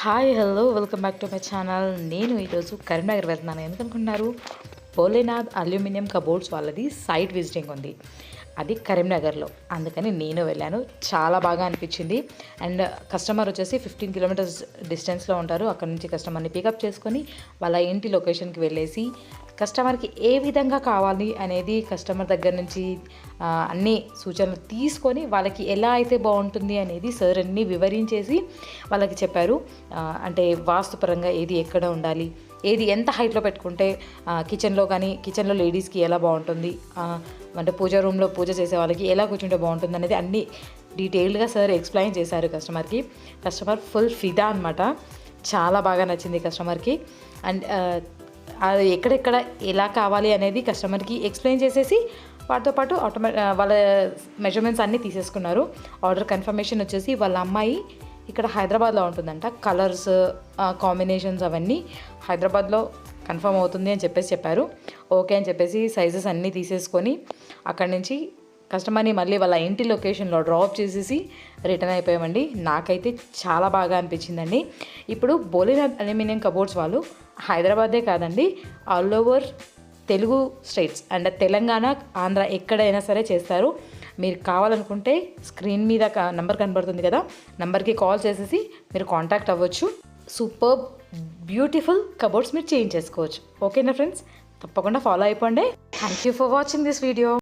Hi hello welcome back to my channel. నేను ఈరోజు కరీంనగర్ వెళ్తున్నాను. ఎందుకనుకుంటున్నారు? భోలేనాథ్ అల్యూమినియం కబోర్డ్స్ వాళ్ళది సైట్ విజిటింగ్ ఉంది. అది కరీంనగర్లో. అందుకని నేను వెళ్ళాను. చాలా బాగా అనిపించింది. అండ్ కస్టమర్ వచ్చేసి 15 కిలోమీటర్స్ డిస్టెన్స్లో ఉంటారు. అక్కడ నుంచి కస్టమర్ని పికప్ చేసుకొని వాళ్ళ ఇంటి లొకేషన్కి వెళ్ళేసి కస్టమర్కి ఏ విధంగా కావాలి అనేది కస్టమర్ దగ్గర నుంచి అన్ని సూచనలు తీసుకొని వాళ్ళకి ఎలా అయితే బాగుంటుంది అనేది సార్ అన్నీ వివరించేసి వాళ్ళకి చెప్పారు. అంటే వాస్తుపరంగా ఏది ఎక్కడ ఉండాలి, ఏది ఎంత హైట్లో పెట్టుకుంటే కిచెన్లో కానీ కిచెన్లో లేడీస్కి ఎలా బాగుంటుంది, అంటే పూజ రూమ్లో పూజ చేసే వాళ్ళకి ఎలా కూర్చుంటే బాగుంటుంది అనేది అన్నీ డీటెయిల్డ్గా సార్ ఎక్స్ప్లెయిన్ చేశారు కస్టమర్కి. కస్టమర్ ఫుల్ ఫిదా అనమాట. చాలా బాగా నచ్చింది కస్టమర్కి. అండ్ అది ఎక్కడెక్కడ ఎలా కావాలి అనేది కస్టమర్కి ఎక్స్ప్లెయిన్ చేసేసి వాటితో పాటు వాళ్ళ మెజర్మెంట్స్ అన్నీ తీసేసుకున్నారు. ఆర్డర్ కన్ఫర్మేషన్ వచ్చేసి వాళ్ళ అమ్మాయి ఇక్కడ హైదరాబాద్లో ఉంటుందంట. కలర్స్ కాంబినేషన్స్ అవన్నీ హైదరాబాద్లో కన్ఫర్మ్ అవుతుంది అని చెప్పారు. ఓకే అని చెప్పేసి సైజెస్ అన్నీ తీసేసుకొని అక్కడి నుంచి కస్టమర్ని మళ్ళీ వాళ్ళ ఇంటి లొకేషన్లో డ్రాప్ చేసేసి రిటర్న్ అయిపోయామండి. నాకైతే చాలా బాగా అనిపించిందండి. ఇప్పుడు భోలేనాథ్ అల్యూమినియం కబోర్డ్స్ వాళ్ళు హైదరాబాదే కాదండి, all over Telugu states and Telangana, Andhra ఎక్కడైనా సరే చేస్తారు. మీరు కావాలనుకుంటే స్క్రీన్ మీద నంబర్ కనబడుతుంది కదా, నంబర్కి కాల్ చేసేసి మీరు కాంటాక్ట్ అవ్వచ్చు. సూపర్ బ్యూటిఫుల్ కబోర్డ్స్ మీరు చేంజ్ చేసుకోవచ్చు. ఓకేనా ఫ్రెండ్స్? తప్పకుండా ఫాలో అయిపోండి. Thank you for watching this video.